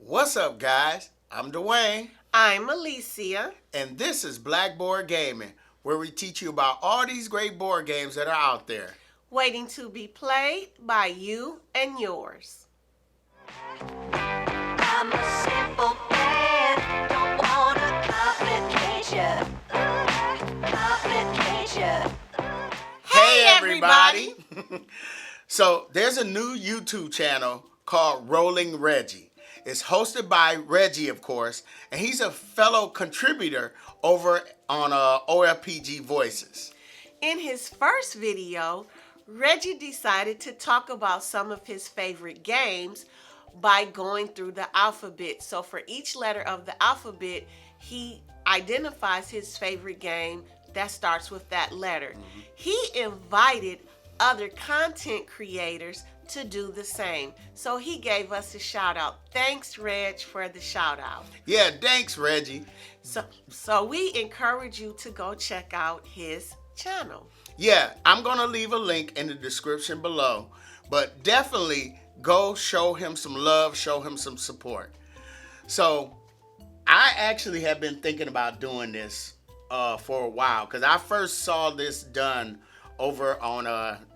What's up, guys? I'm Dwayne, I'm Alicia. and this is Blackboard Gaming, where we teach you about all these great board games that are out there. Waiting to be played by you and yours. I'm a simple man, don't want a complication. Complication. Hey, everybody! So, there's a new YouTube channel called Rolling Reggie. It's hosted by Reggie, of course, and he's a fellow contributor over on OFPG Voices. In his first video, Reggie decided to talk about some of his favorite games by going through the alphabet. So for each letter of the alphabet, he identifies his favorite game that starts with that letter. He invited other content creators to do the same. So he gave us a shout out. Thanks, Reg, for the shout out. Yeah, thanks, Reggie. So we encourage you to go check out his channel. Yeah, I'm going to leave a link in the description below, but definitely go show him some love, show him some support. So I actually have been thinking about doing this for a while because I first saw this done over on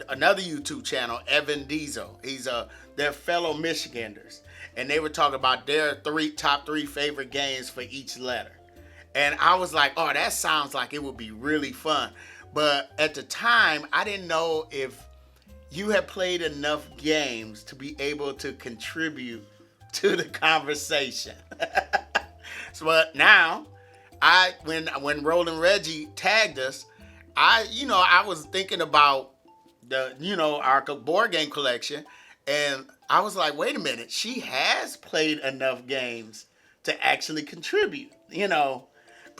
another YouTube channel, Evan Diesel. He's they're fellow Michiganders, and they were talking about their top three favorite games for each letter. And I was like, oh, that sounds like it would be really fun. But at the time, I didn't know if you had played enough games to be able to contribute to the conversation. So, but now, when Rolling Reggie tagged us, I was thinking about our board game collection, and I was like, wait a minute, she has played enough games to actually contribute,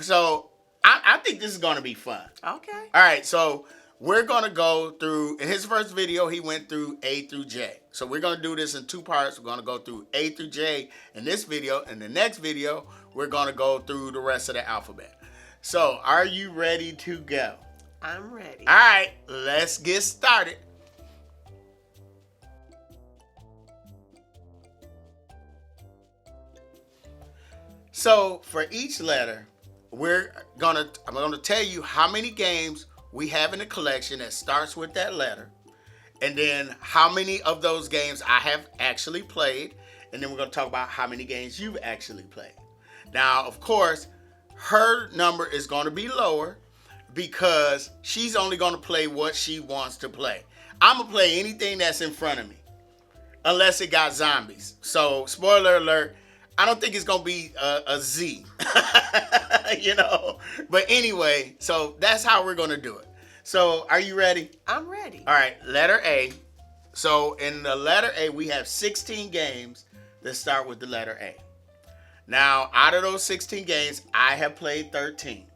So I think this is going to be fun. Okay. All right, so we're going to go through, in his first video, he went through A through J. So we're going to do this in two parts. We're going to go through A through J in this video. In the next video, we're going to go through the rest of the alphabet. So are you ready to go? I'm ready. All right, let's get started. So for each letter, I'm gonna tell you how many games we have in the collection that starts with that letter, and then how many of those games I have actually played, and then we're gonna talk about how many games you've actually played. Now, of course, her number is gonna be lower because she's only gonna play what she wants to play. I'm gonna play anything that's in front of me, unless it got zombies. So, spoiler alert, I don't think it's gonna be a Z, But anyway, so that's how we're gonna do it. So, are you ready? I'm ready. All right, letter A. So, in the letter A, we have 16 games that start with the letter A. Now, out of those 16 games, I have played 13,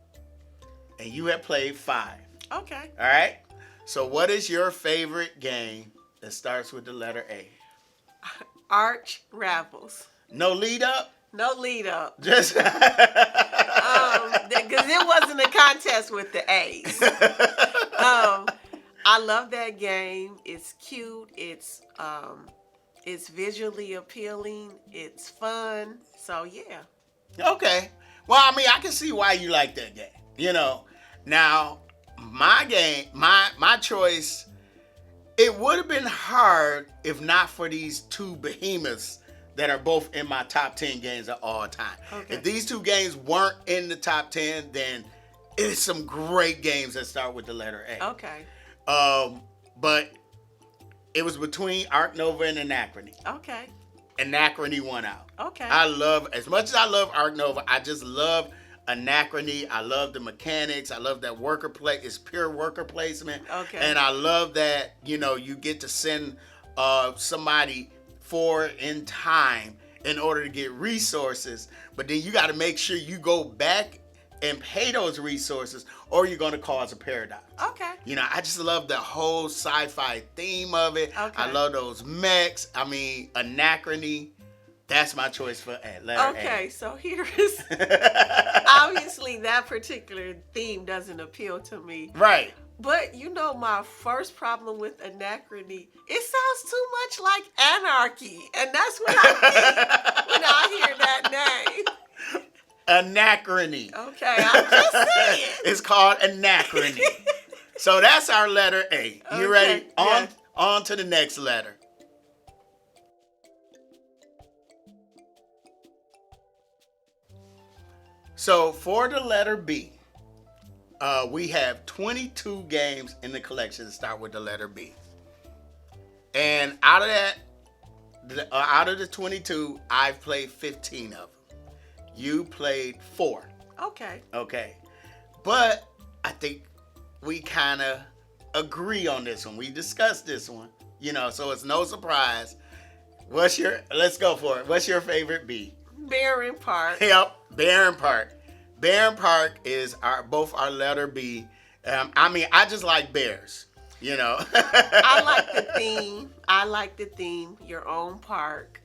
and you have played 5. Okay. All right. So, what is your favorite game that starts with the letter A? Arch Ravels. No lead up? No lead up. Just Because it wasn't a contest with the A's. I love that game. It's cute. It's visually appealing. It's fun. So yeah. Okay. Well, I mean, I can see why you like that game. Now, my game, my choice, it would have been hard if not for these two behemoths that are both in my top 10 games of all time. Okay. If these two games weren't in the top 10, then it's some great games that start with the letter A. Okay. But it was between Arc Nova and Anachrony. Okay. Anachrony won out. Okay. As much as I love Arc Nova, I just love Anachrony. I love the mechanics. I love that it's pure worker placement. Okay. And I love that, you get to send somebody forward in time in order to get resources, but then you got to make sure you go back and pay those resources or you're going to cause a paradox. Okay. I just love the whole sci-fi theme of it. Okay. I love those mechs. I mean, Anachrony, that's my choice for letter A. Okay, so here is obviously that particular theme doesn't appeal to me. Right. But my first problem with Anachrony, it sounds too much like anarchy. And that's what I think when I Anachrony. Okay, I'm just saying. It's called anachrony. So that's our letter A. You Okay, ready? yeah. On to the next letter. So for the letter B, we have 22 games in the collection that start with the letter B. And out of the 22, I've played 15 of them. You played 4. Okay. Okay. But I think we kind of agree on this one. We discussed this one. So it's no surprise. Let's go for it. What's your favorite B? Barron Park. Yep, Barron Park. Barron Park is both our letter B. I just like bears, I like the theme. Your own park.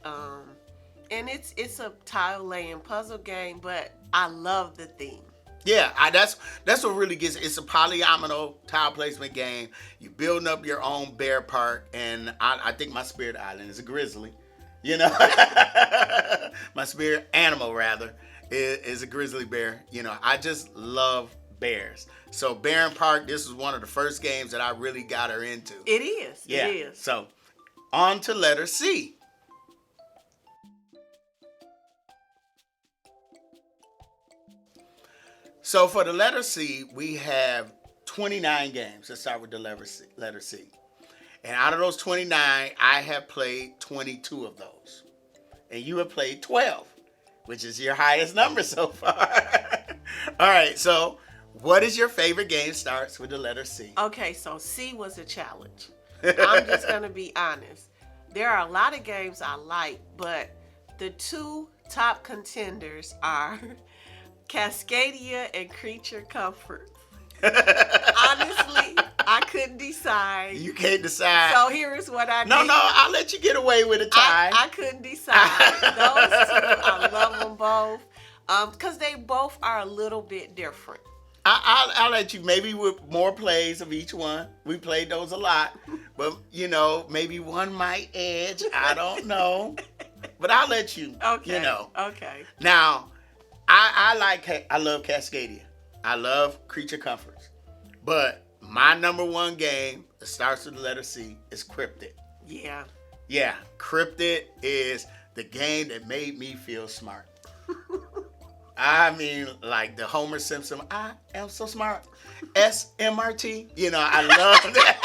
And it's a tile laying puzzle game, but I love the theme. Yeah, that's what really gets it. It's a polyomino tile placement game. You building up your own bear park, and I think my spirit island is a grizzly. My spirit animal rather is a grizzly bear. I just love bears. So Barron Park, this is one of the first games that I really got her into. It is. Yeah. It is. So on to letter C. So for the letter C, we have 29 games. Let's start with the letter C. And out of those 29, I have played 22 of those. And you have played 12, which is your highest number so far. All right, so what is your favorite game starts with the letter C? Okay, so C was a challenge. I'm just going to be honest. There are a lot of games I like, but the 2 top contenders are Cascadia and Creature Comforts. Honestly, I couldn't decide. You can't decide. So here is what I did. No, I'll let you get away with a tie. I couldn't decide. Those 2, I love them both. Because they both are a little bit different. I'll let you, maybe with more plays of each one. We played those a lot. But, maybe one might edge. I don't know. But I'll let you, Okay. Okay. Now, I love Cascadia. I love Creature Comforts. But my number one game that starts with the letter C is Cryptid. Yeah. Yeah, Cryptid is the game that made me feel smart. I mean, like the Homer Simpson, I am so smart. SMRT. I love that.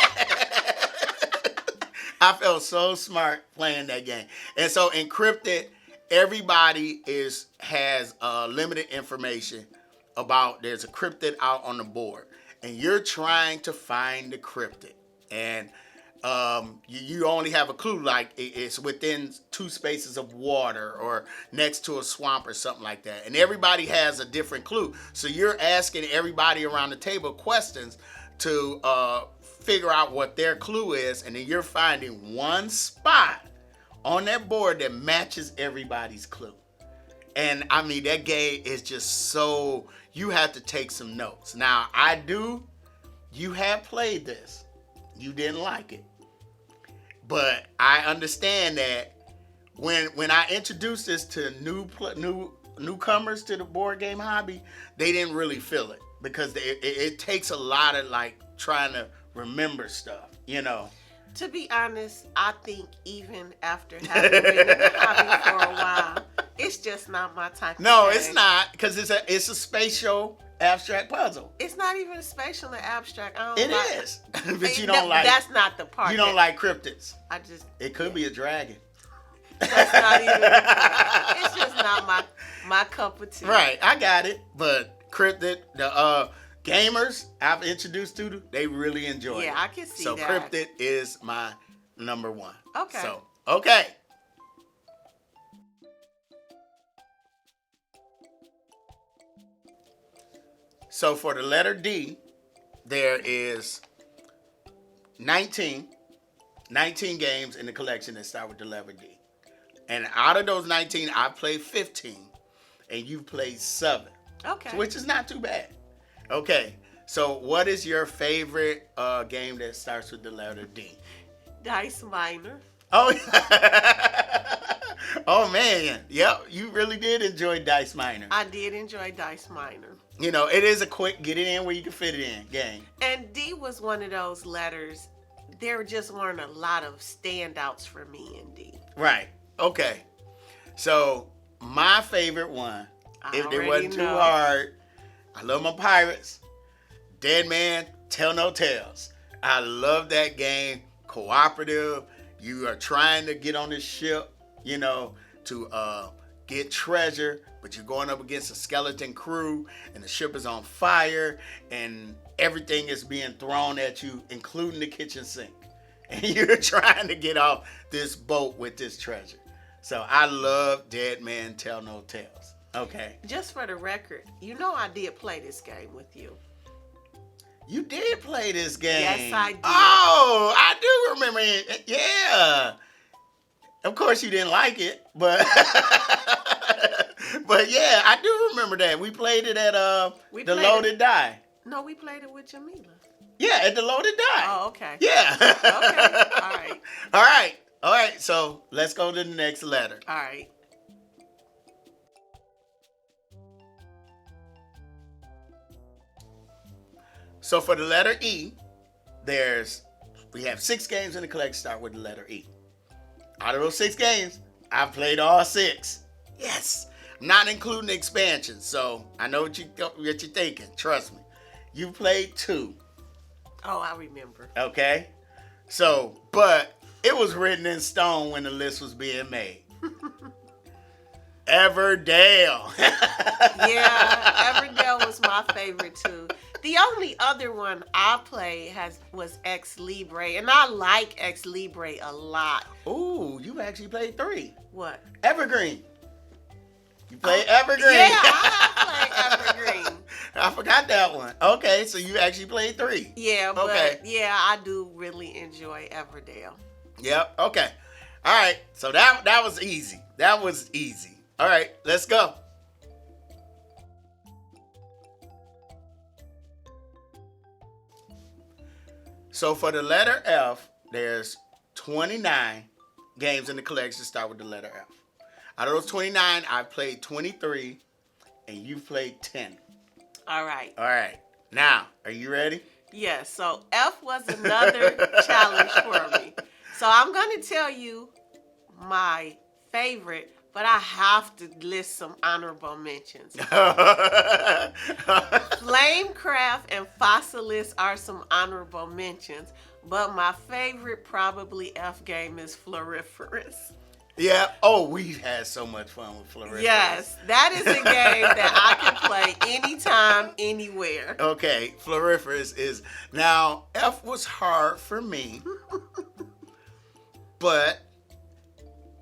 I felt so smart playing that game. And so in Cryptid, everybody has limited information about there's a cryptid out on the board, and you're trying to find the cryptid, and you only have a clue, like it's within 2 spaces of water or next to a swamp or something like that, and everybody has a different clue. So you're asking everybody around the table questions to figure out what their clue is, and then you're finding one spot on that board that matches everybody's clue. And I mean, that game is just so, you have to take some notes. Now, you have played this. You didn't like it. But I understand that when I introduced this to newcomers to the board game hobby, they didn't really feel it. Because it takes a lot of like trying to remember stuff, To be honest, I think even after having been in the hobby for a while, it's just not my type of No, game. it's not, because it's a spatial abstract puzzle. It's not even spatial and abstract. It is. But you don't like, that's not the part. you don't like cryptids. It could be a dragon. That's not even. It's just not my cup of tea. Right, I got it. But cryptid, the gamers I've introduced to, they really enjoy it. Yeah, I can see so that. So cryptid is my number one. Okay. So, okay. So for the letter D, there is 19 games in the collection that start with the letter D. And out of those 19, I played 15, and you played 7. Okay. So, which is not too bad. Okay, so what is your favorite game that starts with the letter D? Dice Miner. Oh, Oh man, yep, you really did enjoy Dice Miner. I did enjoy Dice Miner. You know, it is a quick get it in where you can fit it in game. And D was one of those letters. There just weren't a lot of standouts for me in D. Right. Okay. So my favorite one, I if it already wasn't too know. hard, I love my pirates. Dead Man, Tell No Tales. I love that game. Cooperative. You are trying to get on this ship, you know, to get treasure, but you're going up against a skeleton crew, and the ship is on fire, and everything is being thrown at you, including the kitchen sink. And you're trying to get off this boat with this treasure. So I love Dead Man Tell No Tales. Okay. Just for the record, you know I did play this game with you. You did play this game. Yes, I did. Oh, I do remember it. Yeah. Of course you didn't like it, but but yeah, I do remember that. We played it at We the played Loaded Die. No, we played it with Jamila. Yeah, at the Loaded Die. Oh, okay. Yeah. Okay. All right. All right. All right. So let's go to the next letter. All right. So for the letter E, we have 6 games in the collection start with the letter E. Out of those 6 games, I've played all 6. Yes. Not including the expansions. So I know what you're thinking. Trust me. You played 2. Oh, I remember. Okay? So, but it was written in stone when the list was being made. Everdale. Yeah, Everdale was my favorite too. The only other one I played was Ex Libre, and I like Ex Libre a lot. Ooh, you actually played 3. What? Evergreen. You played Evergreen. Yeah, I played Evergreen. I forgot that one. Okay, so you actually played 3. Yeah, but Okay. yeah, I do really enjoy Everdale. Yep. Okay. All right. So that was easy. That was easy. All right. Let's go. So for the letter F, there's 29 games in the collection start with the letter F. Out of those 29, I've played 23, and you've played 10. All right. All right. Now, are you ready? Yes, so F was another challenge for me. So I'm going to tell you my favorite, but I have to list some honorable mentions. Flamecraft and Fossilis are some honorable mentions, but my favorite probably F game is Floriferous. Yeah. Oh, we've had so much fun with Floriferous. Yes, that is a game that I can play anytime, anywhere. Okay, Floriferous is... Now, F was hard for me, but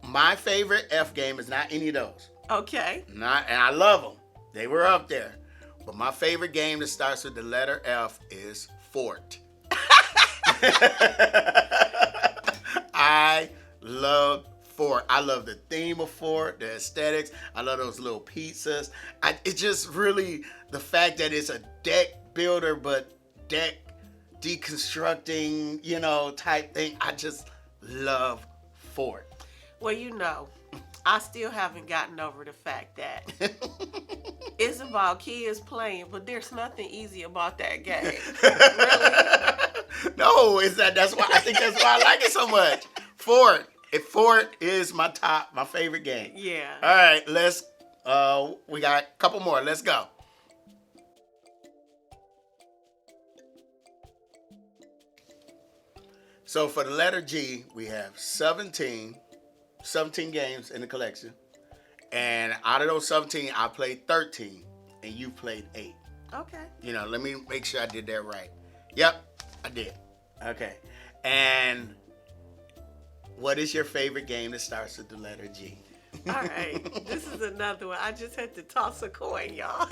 my favorite F game is not any of those. Okay. And I love them. They were up there. But my favorite game that starts with the letter F is Fort. I love Fort. I love the theme of Fort, the aesthetics. I love those little pizzas. It's just really the fact that it's a deck builder, but deck deconstructing, type thing. I just love Fort. Well, I still haven't gotten over the fact that it's about kids playing, but there's nothing easy about that game. Really? No, that's why I think that's why I like it so much. Fort is my favorite game. Yeah. All right, we got a couple more. Let's go. So for the letter G, we have 17 games in the collection. And out of those 17, I played 13, and you played 8. Okay. Let me make sure I did that right. Yep, I did. Okay. And what is your favorite game that starts with the letter G? All right. This is another one. I just had to toss a coin, y'all.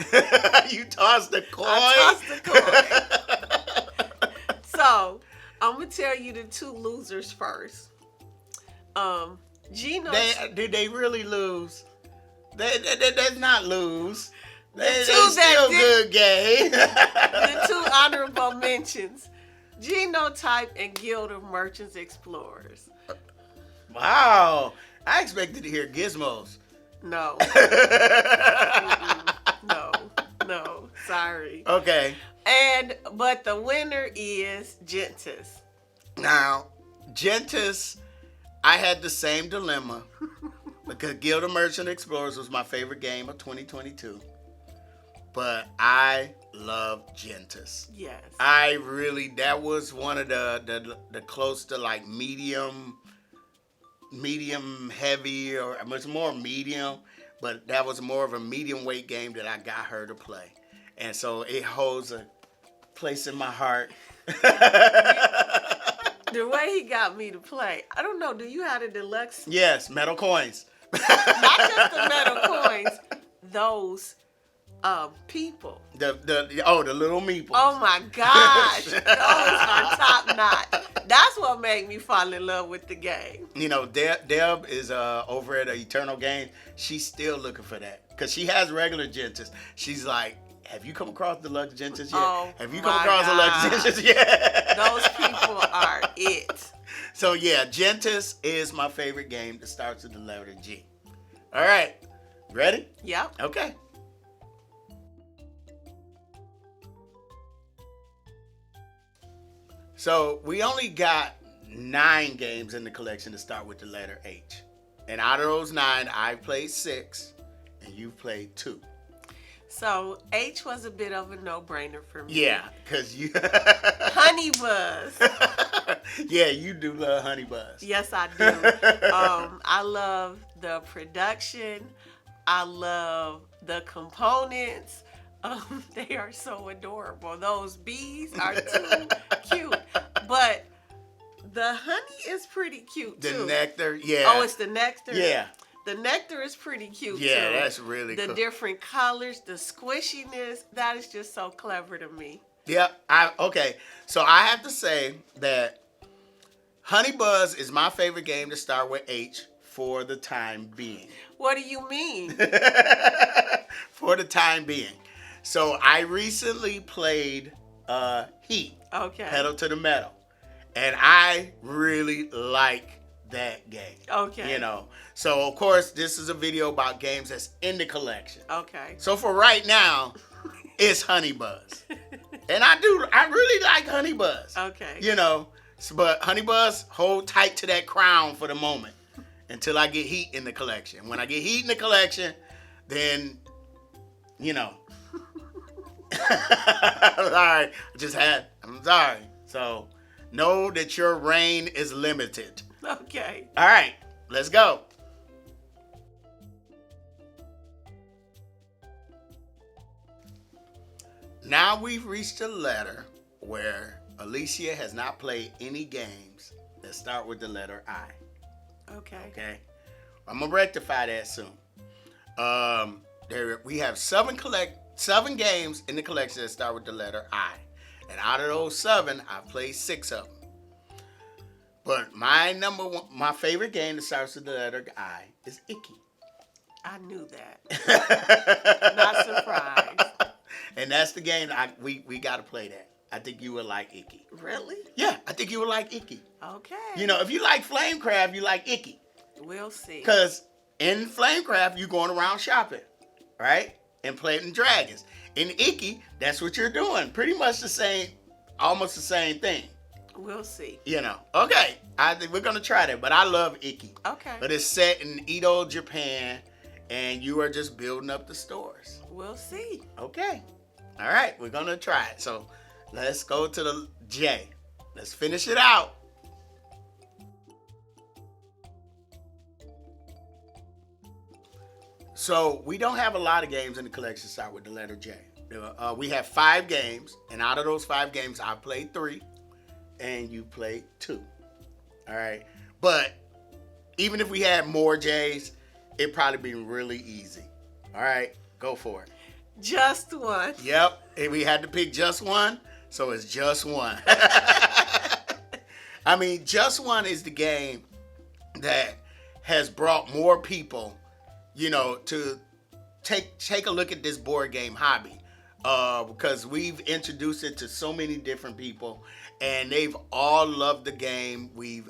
You tossed the coin? I tossed the coin. So, I'm going to tell you the 2 losers first. Gino. Did they really lose? They not lose. They two still good game. The 2 honorable mentions. Genotype and Guild of Merchants Explorers. Wow. I expected to hear gizmos. No. No. Sorry. Okay. But the winner is Gentis. Now, Gentis, I had the same dilemma because Guild of Merchant Explorers was my favorite game of 2022. But I love Gentis. Yes. That was one of the close to like medium heavy, or it was more medium, but that was more of a medium weight game that I got her to play. And so it holds a place in my heart. The way he got me to play, I don't know, do you have the deluxe? Yes, metal coins. Not just the metal coins, those people. The little meeples. Oh my gosh, those are top notch. That's what made me fall in love with the game. You know, Deb is over at Eternal Games. She's still looking for that because she has regular Gentis. She's like, have you come across deluxe Gentis yet? Oh, have you come my across God. deluxe Gentis yet? Those people are it. So yeah, Gentis is my favorite game that starts with the letter G. All right, ready? Yep. Okay. So we only got 9 games in the collection to start with the letter H. And out of those 9, I played 6 and you played 2. So H was a bit of a no-brainer for me. Yeah, because you... Honey Buzz. Yeah, you do love Honey Buzz. Yes, I do. I love the production. I love the components. They are so adorable. Those bees are too cute. But the honey is pretty cute too. The nectar, yeah. Oh, it's the nectar? Yeah. The nectar is pretty cute Yeah, too. that's really the cool. different colors, the squishiness, that is just so clever to me. Yep. Okay. So I have to say that Honey Buzz is my favorite game to start with H for the time being. What do you mean? For the time being. So I recently played Heat, Okay. Pedal to the Metal, and I really like that game. Okay. You know, so of course this is a video about games that's in the collection. Okay. So for right now, it's Honey Buzz, and I really like Honey Buzz. Okay. You know, but Honey Buzz, hold tight to that crown for the moment until I get Heat in the collection. When I get Heat in the collection, then, you know. I'm sorry. I'm sorry. So, know that your reign is limited. Okay. All right, let's go. Now we've reached a letter where Alicia has not played any games that start with the letter I. Okay. Okay, I'm gonna rectify that soon. We have seven games in the collection that start with the letter I, and out of those 7, I've played 6 of them. But my favorite game that starts with the letter I is Icky. I knew that. Not surprised. And that's the game we got to play that. I think you would like Icky. Really? Yeah, I think you would like Icky. Okay. You know, if you like Flamecraft, you like Icky. We'll see. Because in Flamecraft, you're going around shopping, right? And planting dragons. In Icky, that's what you're doing. Pretty much almost the same thing. We'll see. You know. Okay, I think we're going to try that. But I love Icky. Okay. But it's set in Edo, Japan, and you are just building up the stores. We'll see. Okay. All right, we're going to try it. So let's go to the J. Let's finish it out. So we don't have a lot of games in the collection start with the letter J. We have 5 games, and out of those 5 games, I played 3, and you played 2. All right, but even if we had more J's, it'd probably be really easy. All right, go for it. Just one. Yep, and we had to pick just one, so it's just one. I mean, just one is the game that has brought more people, you know, to take a look at this board game hobby. because we've introduced it to so many different people, and they've all loved the game. We've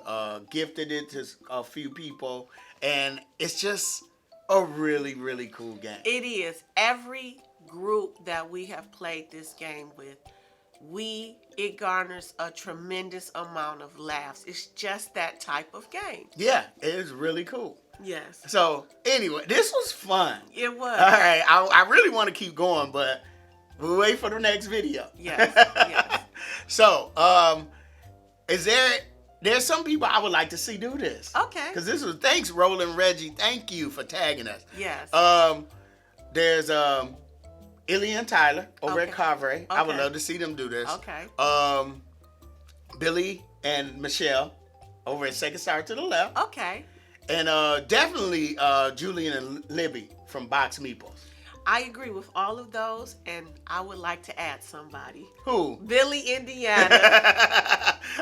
gifted it to a few people, and it's just a really, really cool game. It is. Every group that we have played this game with, it garners a tremendous amount of laughs. It's just that type of game. Yeah, it is really cool. Yes. So anyway, this was fun. It was. All right, I really want to keep going, but we'll wait for the next video. Yes. Yes. So, there's some people I would like to see do this. Okay. Because thanks, Roland Reggie. Thank you for tagging us. Yes. There's Illy and Tyler over at Okay. Carvery. I would Okay. love to see them do this. Okay. Billy and Michelle over at Second Star to the left. Okay. And definitely Julian and Libby from Box Meeples. I agree with all of those, and I would like to add somebody. Who? Billy, Indiana.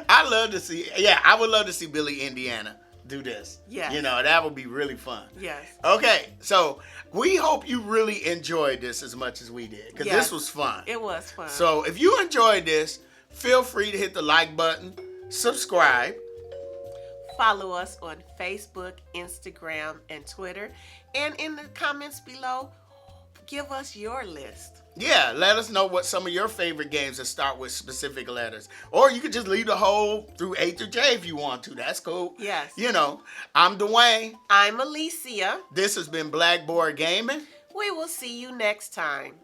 I would love to see Billy, Indiana do this. Yes. You know, that would be really fun. Yes. Okay, so we hope you really enjoyed this as much as we did, because Yes. this was fun. It was fun. So if you enjoyed this, feel free to hit the like button, subscribe. Follow us on Facebook, Instagram, and Twitter. And in the comments below, give us your list. Yeah, let us know what some of your favorite games that start with specific letters. Or you could just leave the whole through A through J if you want to. That's cool. Yes. You know, I'm Dwayne. I'm Alicia. This has been Blackboard Gaming. We will see you next time.